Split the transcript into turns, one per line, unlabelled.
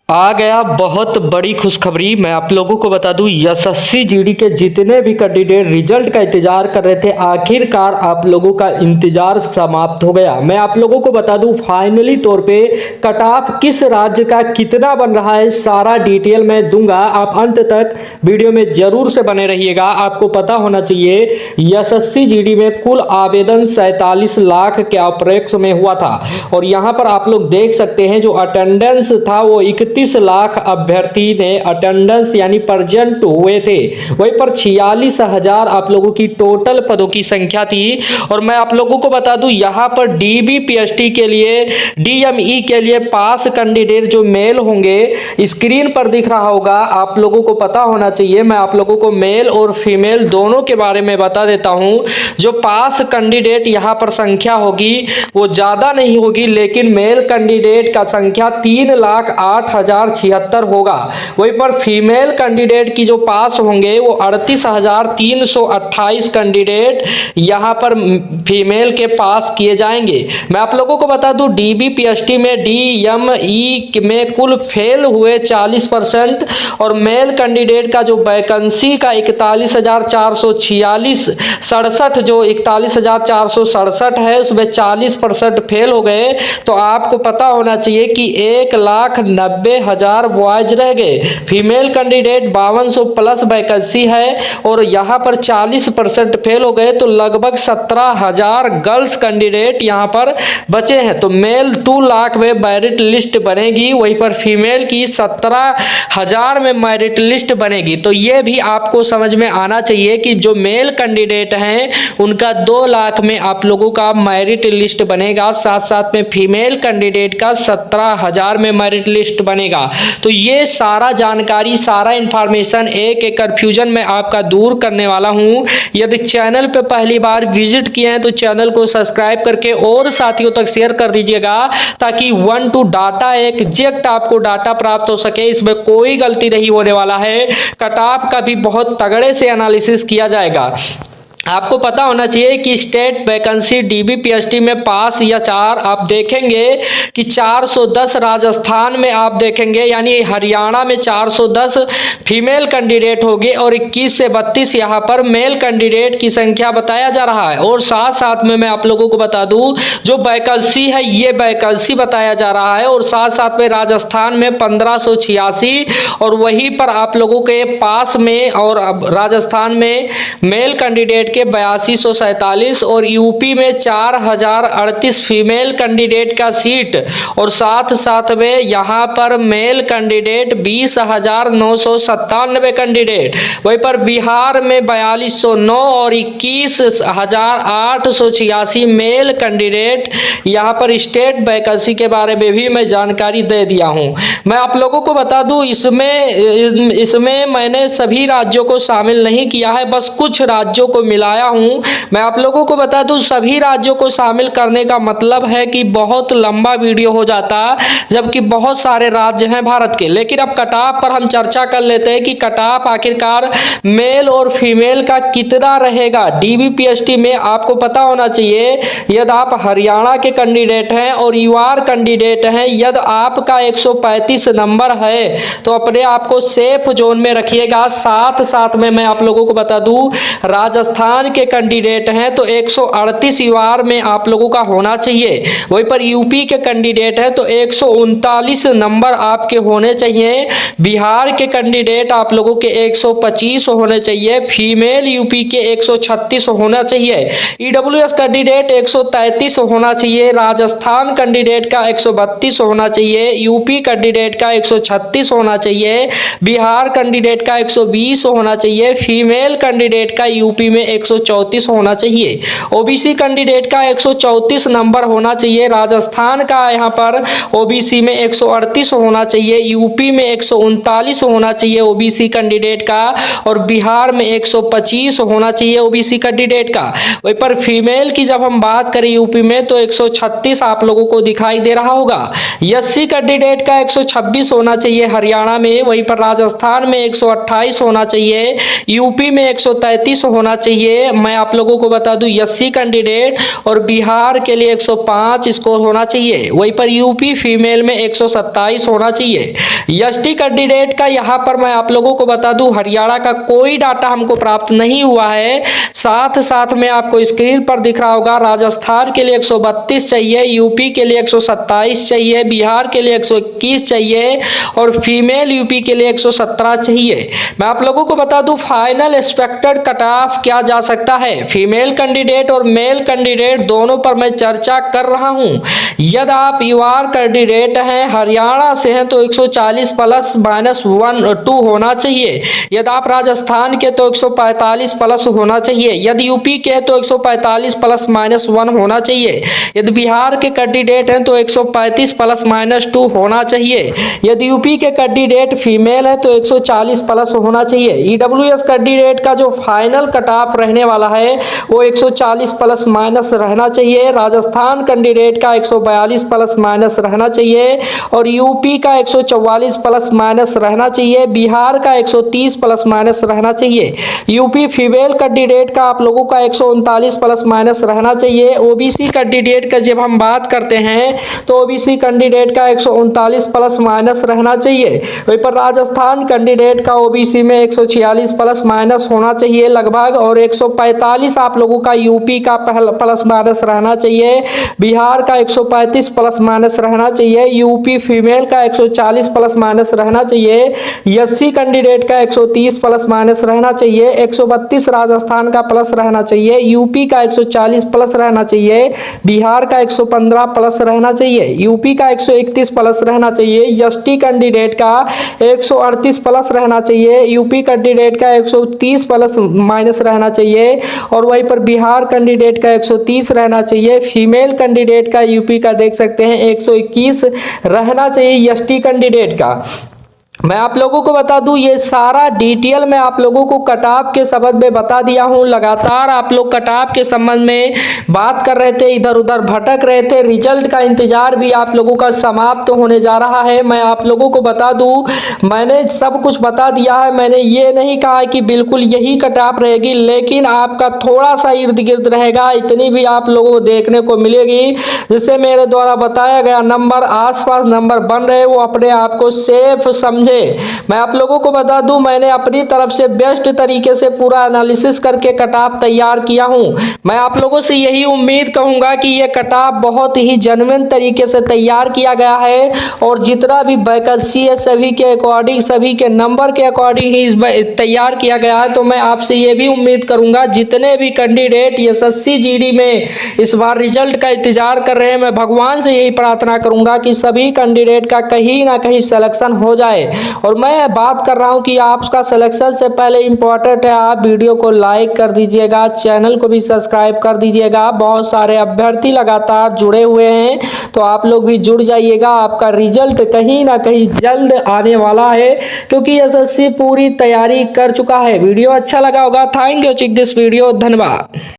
आ गया बहुत बड़ी खुशखबरी। मैं आप लोगों को बता दूं, एसएससी जीडी के जितने भी कैंडिडेट रिजल्ट का इंतजार कर रहे थे, आखिरकार आप लोगों का इंतजार समाप्त हो गया। मैं आप लोगों को बता दूं फाइनली तौर पे कट ऑफ किस राज्य का कितना बन रहा है, सारा डिटेल मैं दूंगा। आप अंत तक वीडियो में जरूर से बने रहिएगा। आपको पता होना चाहिए एसएससी जीडी में कुल आवेदन 47 लाख के अप्रोक्स में हुआ था, और यहाँ पर आप लोग देख सकते हैं जो अटेंडेंस था वो 31 लाख अभ्यर्थी ने अटेंडेंस यानी प्रेजेंट हुए थे। वहीं पर 46,000 आप लोगों की टोटल पदों की संख्या थी। और मैं आप लोगों को बता दूं यहां पर डीबीपीएसटी के लिए, डीएमई के लिए पास कैंडिडेट जो मेल होंगे, स्क्रीन पर दिख रहा होगा, आप लोगों को पता होना चाहिए। मैं आप लोगों को मेल और फीमेल दोनों के बारे में बता देता हूं। जो पास कैंडिडेट यहां पर संख्या होगी वो ज्यादा नहीं होगी, लेकिन मेल कैंडिडेट का संख्या 3,08,076 होगा। वहीं पर फीमेल कैंडिडेट की जो पास होंगे वो 38,328 कैंडिडेट यहां पर फीमेल के पास किए जाएंगे। मैं आप लोगों को बता दूं डीबीपीएसटी में डीएमई में कुल फेल हुए 40%, और मेल कैंडिडेट का जो वैकेंसी का 41,446 67 जो 41,467 है उसमें 40% फेल हो गए। तो आपको पता होना चाहिए कि 1,90,000 बॉयज रह गए। फीमेल कैंडिडेट 5200 प्लस वैकेंसी है और यहाँ पर 40% फेल हो गए, तो लगभग 17,000 गर्ल्स कैंडिडेट यहाँ पर बचे हैं। तो मेल 2 लाख में मेरिट लिस्ट बनेगी, वहीं पर फीमेल की 17,000 में मेरिट लिस्ट बनेगी। तो ये भी आपको समझ में आना चाहिए कि जो मेल कैंडिडेट हैं उनका 2 लाख में आप लोगों का मेरिट लिस्ट बनेगा, साथ साथ में फीमेल कैंडिडेट का 17,000 में मेरिट लिस्ट बनेगा। तो ये सारा जानकारी, सारा इंफॉर्मेशन, एक एक कंफ्यूजन मैं आपका दूर करने वाला हूं। यदि चैनल पे पहली बार विजिट किए हैं तो चैनल को सब्सक्राइब करके और साथियों तक शेयर कर दीजिएगा, ताकि 1 to डाटा एग्जैक्ट आपको डाटा प्राप्त हो सके। इसमें कोई गलती नहीं होने वाला है। कट ऑफ का भी बहुत तगड़े से एनालिसिस किया जाएगा। आपको पता होना चाहिए कि स्टेट वैकेंसी डीबीपीएसटी में पास या 4 आप देखेंगे कि 410 राजस्थान में आप देखेंगे, यानी हरियाणा में 410 फीमेल कैंडिडेट होगी और 21 से 32 यहाँ पर मेल कैंडिडेट की संख्या बताया जा रहा है। और साथ साथ में मैं आप लोगों को बता दूं जो वैकेंसी है ये वैकेंसी बताया जा रहा है, और साथ साथ में राजस्थान में 1586 और वहीं पर आप लोगों के पास में, और राजस्थान में मेल कैंडिडेट 8247 और यूपी में 4,038 फीमेल कैंडिडेट का सीट, और साथ साथ में यहाँ पर मेल कैंडिडेट 20,997 कैंडिडेट। वहीं पर बिहार में 4209 और 21,886 मेल कैंडिडेट। यहाँ पर स्टेट वैकेंसी के बारे में भी मैं जानकारी दे दिया हूँ। मैं आप लोगों को बता दूं इसमें मैंने सभी राज्यों को शामिल नहीं किया है, बस कुछ राज्यों को मिलाया हूं। मैं आप लोगों को बता दूं सभी राज्यों को शामिल करने का मतलब है कि बहुत लंबा वीडियो हो जाता, जबकि बहुत सारे राज्य हैं भारत के। लेकिन अब कट ऑफ पर हम चर्चा कर लेते हैं कि कट ऑफ आखिरकार मेल और फीमेल का कितना रहेगा। डीबीपीएसटी में आपको पता होना चाहिए यदि आप हरियाणा के कैंडिडेट हैं और यूआर कैंडिडेट हैं, यदि आपका 135 नंबर है तो अपने आप को सेफ जोन में रखिएगा। साथ साथ में मैं आप लोगों को बता दूं राजस्थान के कैंडिडेट हैं तो 138 यूआर में आप लोगों का होना चाहिए। वहीं पर यूपी के कैंडिडेट हैं तो 139 नंबर आपके होने चाहिए। बिहार के कैंडिडेट आप लोगों के 125 होने चाहिए। फीमेल यूपी के 136 होना चाहिए। ईडब्ल्यूएस कैंडिडेट 133 होना चाहिए। राजस्थान कैंडिडेट का 132 होना चाहिए। यूपी कैंडिडेट का 136 होना चाहिए। बिहार कैंडिडेट का 120 होना चाहिए। फीमेल कैंडिडेट का यूपी में 134 होना चाहिए। ओबीसी कैंडिडेट का 134 नंबर होना चाहिए। राजस्थान का यहाँ पर ओबीसी में 138 होना चाहिए। यूपी में 139 होना चाहिए ओबीसी कैंडिडेट का, और बिहार में 125 होना चाहिए ओबीसी कैंडिडेट का। वहीं पर फीमेल की जब हम बात करें यूपी में तो 136 आप लोगों को दिखाई दे रहा होगा। एससी कैंडिडेट का 126 होना चाहिए हरियाणा में। वहीं पर राजस्थान में 128 होना चाहिए। यूपी में 133 होना चाहिए। चाहिए, मैं आप लोगों को बता दूं एससी कैंडिडेट और बिहार के लिए 105 स्कोर होना चाहिए। वहीं पर यूपी फीमेल में 127 होना चाहिए। एसटी कैंडिडेट का यहाँ पर मैं आप लोगों को बता दूं हरियाणा का कोई डाटा हमको प्राप्त नहीं हुआ है। साथ साथ में आपको स्क्रीन पर दिख रहा होगा राजस्थान के लिए 132 चाहिए, यूपी के लिए 127 चाहिए, बिहार के लिए 121 चाहिए और फीमेल यूपी के लिए 117 चाहिए। मैं आप लोगों को बता दूं फाइनल एक्सपेक्टेड कट ऑफ क्या जा सकता है फीमेल कैंडिडेट और मेल कैंडिडेट दोनों पर मैं चर्चा कर रहा हूं। यदि आप यूआर कैंडिडेट हैं, हरियाणा से हैं तो 140 प्लस -1-2 होना चाहिए। यदि आप राजस्थान के तो 145 प्लस होना चाहिए। यदि यूपी के तो 145 प्लस -1 होना चाहिए। यदि बिहार के कैंडिडेट हैं तो 135 प्लस -2 होना चाहिए। यदि यूपी के कैंडिडेट फीमेल है तो 140 प्लस होना चाहिए। ईडब्ल्यूएस कैंडिडेट का जो फाइनल कट ऑफ रहने वाला है वो 140 प्लस माइनस रहना चाहिए। राजस्थान कैंडिडेट का 142 प्लस माइनस रहना चाहिए और यूपी का 144 प्लस माइनस रहना चाहिए। बिहार का 130 प्लस माइनस रहना चाहिए। यूपी फीमेल कैंडिडेट का आप लोगों का 139 प्लस माइनस रहना चाहिए। ओबीसी कैंडिडेट का जब हम बात करते हैं तो ओबीसी कैंडिडेट का 139 प्लस माइनस रहना चाहिए। वहीं पर राजस्थान कैंडिडेट का ओबीसी में 146 प्लस माइनस होना चाहिए लगभग और 145 आप लोगों का यूपी का प्लस माइनस रहना चाहिए। बिहार का 135 प्लस माइनस रहना चाहिए। यूपी फीमेल का 140 प्लस माइनस रहना चाहिए। एससी कैंडिडेट का 130 प्लस माइनस रहना चाहिए। 132 राजस्थान का प्लस रहना चाहिए। यूपी का 140 प्लस रहना चाहिए। बिहार का 115 प्लस रहना चाहिए। यूपी का 131 प्लस रहना चाहिए। एसटी कैंडिडेट का 138 प्लस रहना चाहिए। यूपी कैंडिडेट का 130 प्लस माइनस रहना चाहिए और वहीं पर बिहार कैंडिडेट का 130 रहना चाहिए। फीमेल कैंडिडेट का यूपी का देख सकते हैं 121 रहना चाहिए एसटी कैंडिडेट का। मैं आप लोगों को बता दूं ये सारा डिटेल मैं आप लोगों को कट ऑफ के संबंध में बता दिया हूं। लगातार आप लोग कट ऑफ के संबंध में बात कर रहे थे, इधर उधर भटक रहे थे। रिजल्ट का इंतजार भी आप लोगों का समाप्त होने जा रहा है। मैं आप लोगों को बता दूं मैंने सब कुछ बता दिया है। मैंने ये नहीं कहा कि बिल्कुल यही कट ऑफ रहेगी, लेकिन आपका थोड़ा सा इर्द गिर्द रहेगा, इतनी भी आप लोगों को देखने को मिलेगी। जिससे मेरे द्वारा बताया गया नंबर आसपास नंबर बन रहे वो अपने आप को सेफ समझ। मैं आप लोगों को बता दूं मैंने अपनी तरफ से बेस्ट तरीके से पूरा एनालिसिस करके कट ऑफ तैयार किया हूं। मैं आप लोगों से यही उम्मीद कहूंगा कि ये कट ऑफ बहुत ही जेन्युइन तरीके से तैयार किया गया है और जितना भी वैकेंसी है सभी के अकॉर्डिंग, सभी के नंबर के अकॉर्डिंग ही तैयार किया गया है। तो मैं आपसे ये भी उम्मीद करूंगा जितने भी कैंडिडेट एसएससी जीडी में इस बार रिजल्ट का इंतजार कर रहे हैं, मैं भगवान से यही प्रार्थना करूंगा कि सभी कैंडिडेट का कहीं ना कहीं सिलेक्शन हो जाए। और मैं बात कर रहा हूं कि आपका सिलेक्शन से पहले इंपॉर्टेंट है आप वीडियो को लाइक कर दीजिएगा, चैनल को भी सब्सक्राइब कर दीजिएगा। बहुत सारे अभ्यर्थी लगातार जुड़े हुए हैं तो आप लोग भी जुड़ जाइएगा। आपका रिजल्ट कहीं ना कहीं जल्द आने वाला है क्योंकि एसएससी पूरी तैयारी कर चुका है। वीडियो अच्छा लगा होगा। Thank you watching this video. धन्यवाद।